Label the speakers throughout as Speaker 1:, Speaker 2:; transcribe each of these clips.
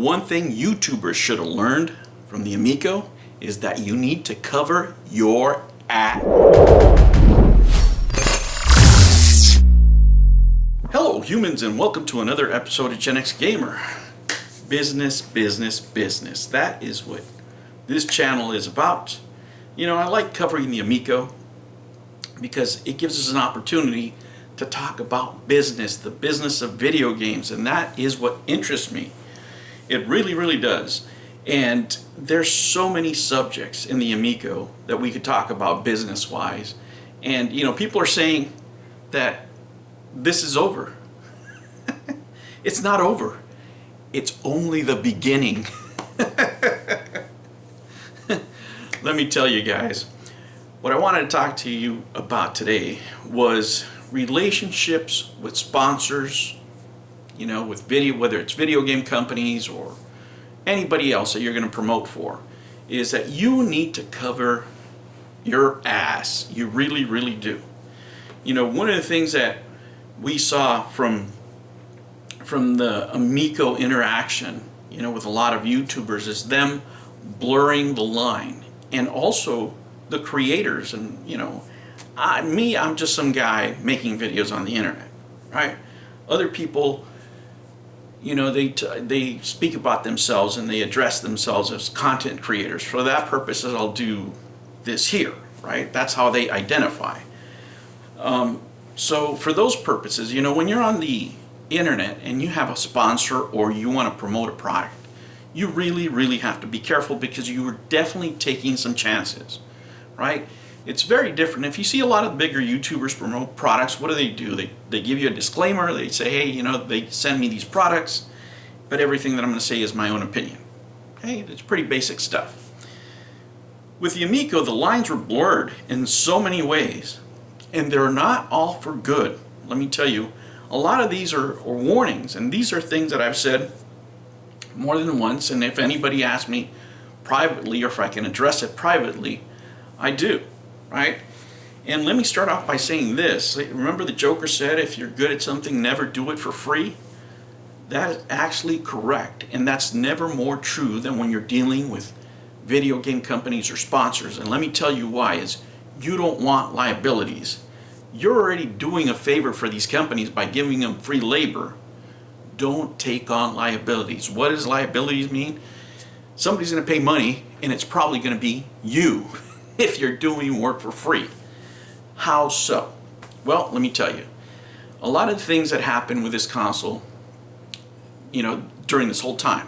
Speaker 1: one thing YouTubers should have learned from the Amico is that you need to cover your ass. Hello humans, and welcome to another episode of Gen X Gamer. Business, business, business. That is what this channel is about. You know, I like covering the Amico because it gives us an opportunity to talk about business, the business of video games, and that is what interests me. It really, really does. And there's so many subjects in the Amico that we could talk about business-wise. And, you know, people are saying that this is over. It's not over. It's only the beginning. Let me tell you guys, what I wanted to talk to you about today was relationships with sponsors, you know, with video, whether it's video game companies or anybody else that you're going to promote for, is that you need to cover your ass. You really, really do. You know, one of the things that we saw from the Amico interaction, you know, with a lot of YouTubers is them blurring the line, and also the creators. And you know, I'm just some guy making videos on the internet, right? Other people, you know, they speak about themselves and they address themselves as content creators. For that purpose, I'll do this here, right? That's how they identify. So for those purposes, you know, when you're on the internet and you have a sponsor or you want to promote a product, you really, really have to be careful because you are definitely taking some chances, right? It's very different. If you see a lot of bigger YouTubers promote products, what do? They give you a disclaimer. They say, hey, you know, they send me these products, but everything that I'm going to say is my own opinion. Okay, it's pretty basic stuff. With the Amico, the lines were blurred in so many ways, and they're not all for good. Let me tell you, a lot of these are warnings, and these are things that I've said more than once, and if anybody asks me privately or if I can address it privately, I do, right? And let me start off by saying this. Remember the Joker said, if you're good at something, never do it for free? That is actually correct, and that's never more true than when you're dealing with video game companies or sponsors. And let me tell you why, is you don't want liabilities. You're already doing a favor for these companies by giving them free labor. Don't take on liabilities. What does liabilities mean? Somebody's going to pay money, and it's probably going to be you if you're doing work for free. How so? Well, let me tell you. A lot of the things that happen with this console, you know, during this whole time,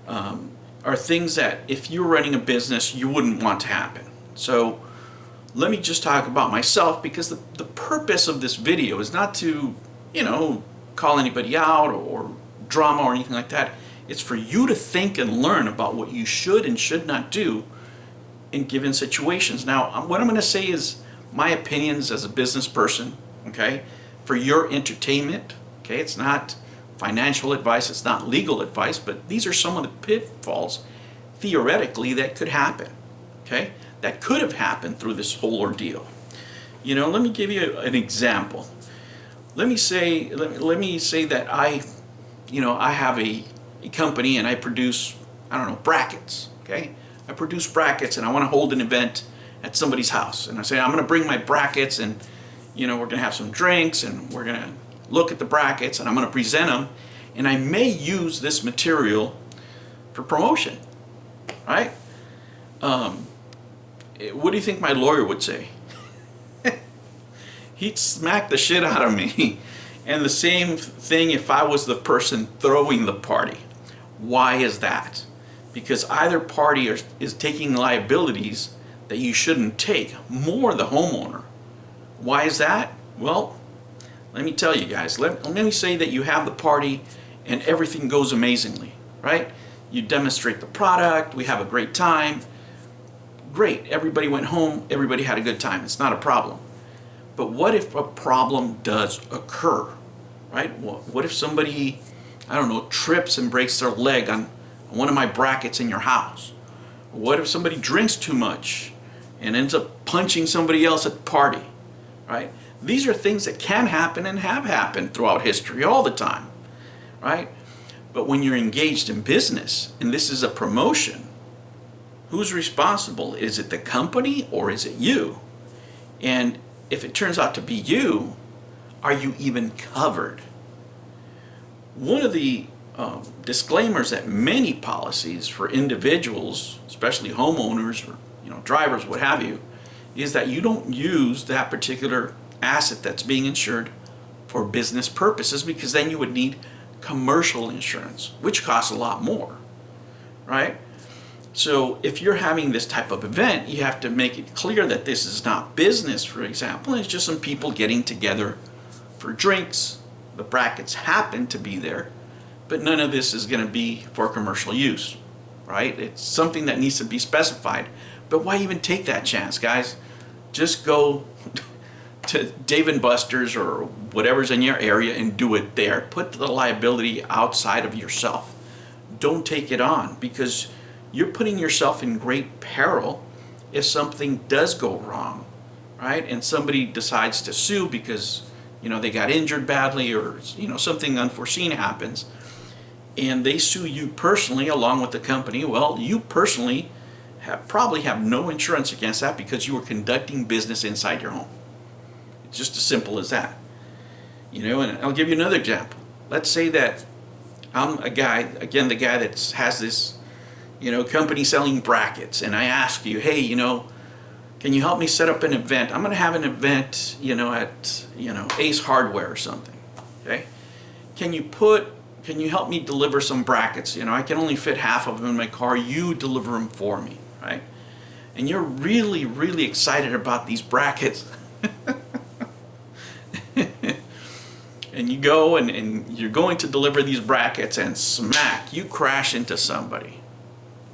Speaker 1: are things that if you're running a business, you wouldn't want to happen. So let me just talk about myself, because the purpose of this video is not to, you know, call anybody out or drama or anything like that. It's for you to think and learn about what you should and should not do in given situations. Now, what I'm going to say is my opinions as a business person, okay, for your entertainment, okay? It's not financial advice, it's not legal advice, but these are some of the pitfalls, theoretically, that could happen, okay? That could have happened through this whole ordeal. You know, let me give you an example. Let me say that I have a company and I produce, I don't know, brackets, okay? I produce brackets and I want to hold an event at somebody's house. And I say, I'm going to bring my brackets and, you know, we're going to have some drinks and we're going to look at the brackets and I'm going to present them. And I may use this material for promotion, right? What do you think my lawyer would say? He'd smack the shit out of me. And the same thing if I was the person throwing the party. Why is that? Because either party is taking liabilities that you shouldn't take, more the homeowner. Why is that? Well, let me tell you guys. Let me say that you have the party and everything goes amazingly, right? You demonstrate the product, we have a great time. Great, everybody went home, everybody had a good time. It's not a problem. But what if a problem does occur, right? What if somebody, I don't know, trips and breaks their leg on one of my brackets in your house? What if somebody drinks too much and ends up punching somebody else at the party, right? These are things that can happen and have happened throughout history all the time, right? But when you're engaged in business and this is a promotion, who's responsible? Is it the company or is it you? And if it turns out to be you, are you even covered? One of the disclaimers that many policies for individuals, especially homeowners or drivers, what have you, is that you don't use that particular asset that's being insured for business purposes, because then you would need commercial insurance, which costs a lot more, right? So if you're having this type of event, you have to make it clear that this is not business, for example. It's just some people getting together for drinks. The brackets happen to be there, but none of this is going to be for commercial use, right? It's something that needs to be specified. But why even take that chance, guys? Just go to Dave & Buster's or whatever's in your area and do it there. Put the liability outside of yourself. Don't take it on, because you're putting yourself in great peril if something does go wrong, right? And somebody decides to sue because they got injured badly, or something unforeseen happens, and they sue you personally along with the company. Well, you personally probably have no insurance against that because you were conducting business inside your home. It's just as simple as that. And I'll give you another example. Let's say that I'm a guy, again, the guy that has this company selling brackets, and I ask you, hey, can you help me set up an event? I'm going to have an event, at Ace Hardware or something. Okay? Can you help me deliver some brackets? I can only fit half of them in my car. You deliver them for me, right? And you're really, really excited about these brackets. And you go and you're going to deliver these brackets, and smack, you crash into somebody.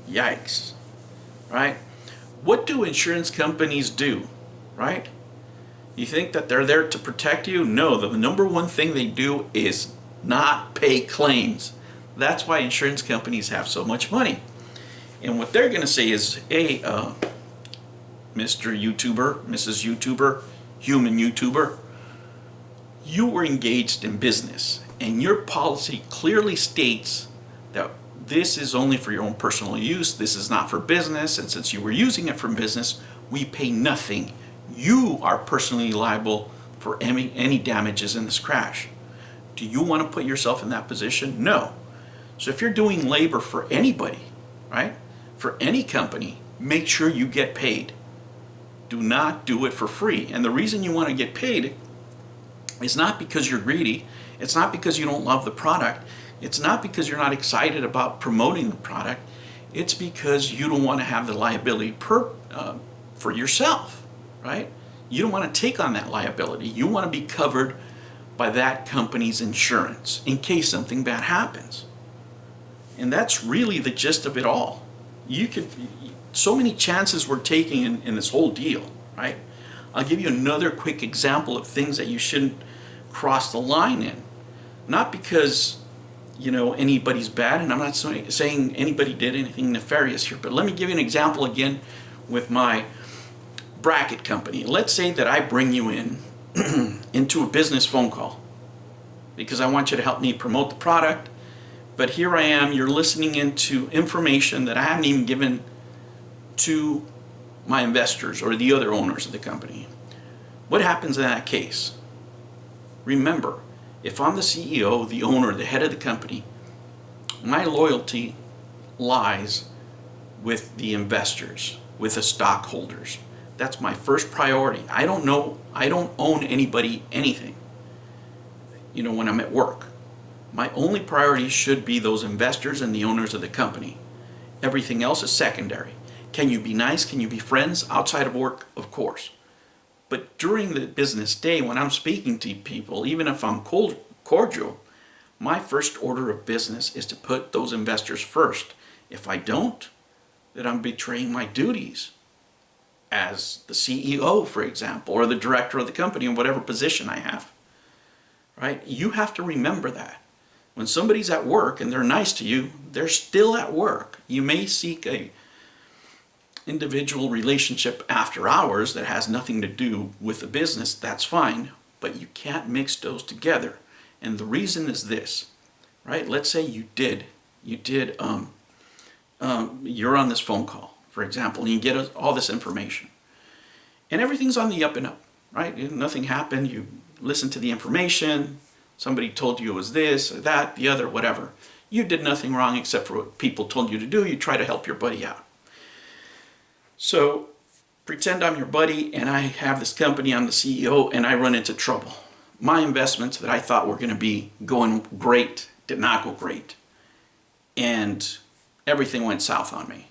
Speaker 1: Yikes, right? What do insurance companies do, right? You think that they're there to protect you? No, the number one thing they do is not pay claims. That's why insurance companies have so much money. And what they're going to say is, hey, Mr. YouTuber, Mrs. YouTuber, human YouTuber, you were engaged in business, and your policy clearly states that this is only for your own personal use. This is not for business, and since you were using it for business, we pay nothing. You are personally liable for any damages in this crash. Do you want to put yourself in that position? No. So if you're doing labor for anybody, right, for any company, make sure you get paid. Do not do it for free. And the reason you want to get paid is not because you're greedy. It's not because you don't love the product. It's not because you're not excited about promoting the product. It's because you don't want to have the liability for yourself, right? You don't want to take on that liability. You want to be covered by that company's insurance in case something bad happens. And that's really the gist of it all. So many chances we're taking in this whole deal, right? I'll give you another quick example of things that you shouldn't cross the line in. Not because anybody's bad, and I'm not saying anybody did anything nefarious here, but let me give you an example again with my bracket company. Let's say that I bring you in into a business phone call because I want you to help me promote the product, but here I am, you're listening into information that I haven't even given to my investors or the other owners of the company. What happens in that case? Remember, if I'm the CEO, the owner, the head of the company, my loyalty lies with the investors, with the stockholders. That's my first priority. I don't own anybody anything, when I'm at work. My only priority should be those investors and the owners of the company. Everything else is secondary. Can you be nice? Can you be friends outside of work? Of course. But during the business day, when I'm speaking to people, even if I'm cordial, my first order of business is to put those investors first. If I don't, then I'm betraying my duties as the CEO, for example, or the director of the company in whatever position I have. Right? You have to remember that. When somebody's at work and they're nice to you, they're still at work. You may seek a individual relationship after hours that has nothing to do with the business, that's fine, but you can't mix those together. And the reason is this, right? Let's say you're on this phone call, for example, and you get all this information, and everything's on the up and up, right? Nothing happened. You listen to the information. Somebody told you it was this or that, the other, whatever. You did nothing wrong except for what people told you to do. You try to help your buddy out. So pretend I'm your buddy and I have this company, I'm the CEO, and I run into trouble. My investments that I thought were going to be going great did not go great. And everything went south on me.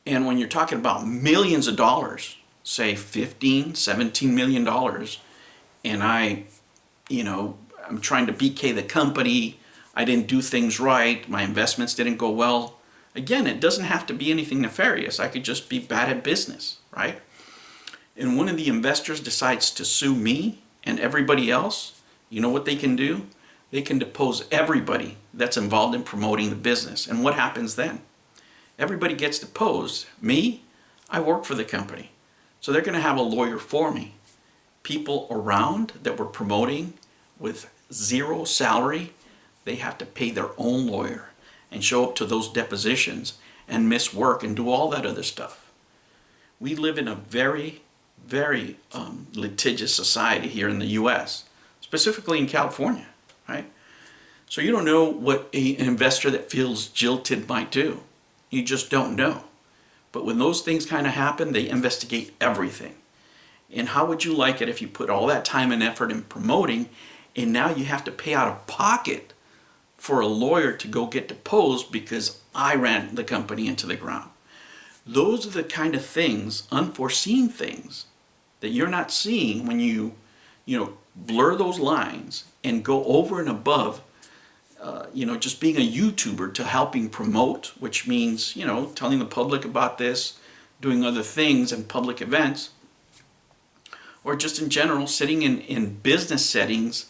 Speaker 1: And when you're talking about millions of dollars, say $15, $17 million, and I'm trying to BK the company, I didn't do things right, my investments didn't go well. Again, it doesn't have to be anything nefarious. I could just be bad at business, right? And one of the investors decides to sue me and everybody else. You know what they can do? They can depose everybody that's involved in promoting the business. And what happens then? Everybody gets deposed. Me, I work for the company. So they're going to have a lawyer for me. People around that were promoting with zero salary, they have to pay their own lawyer and show up to those depositions and miss work and do all that other stuff. We live in a very, very litigious society here in the U.S., specifically in California, right? So you don't know what an investor that feels jilted might do. You just don't know. But when those things kind of happen, they investigate everything. And how would you like it if you put all that time and effort in promoting, and now you have to pay out of pocket for a lawyer to go get deposed because I ran the company into the ground? Those are the kind of things, unforeseen things, that you're not seeing when you blur those lines and go over and above, just being a YouTuber to helping promote, which means, telling the public about this, doing other things in public events, or just in general, sitting in business settings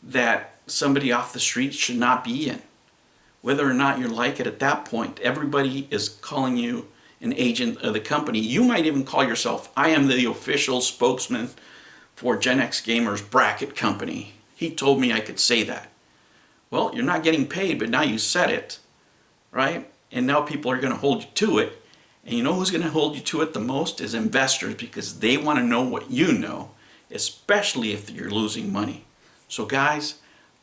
Speaker 1: that somebody off the street should not be in. Whether or not you like it at that point, everybody is calling you an agent of the company. You might even call yourself, I am the official spokesman for Gen X Gamers Bracket Company. He told me I could say that. Well, you're not getting paid, but now you said it, right? And now people are going to hold you to it. And you know who's going to hold you to it the most is investors, because they want to know what you know, especially if you're losing money. So guys,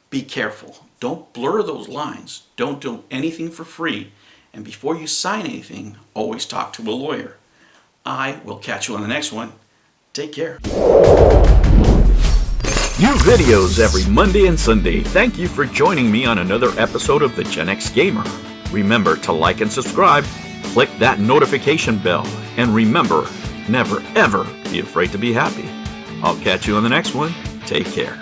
Speaker 1: be careful. Don't blur those lines. Don't do anything for free. And before you sign anything, always talk to a lawyer. I will catch you on the next one. Take care.
Speaker 2: New videos every Monday and Sunday. Thank you for joining me on another episode of the Gen X Gamer. Remember to like and subscribe, click that notification bell, and remember, never ever be afraid to be happy. I'll catch you on the next one. Take care.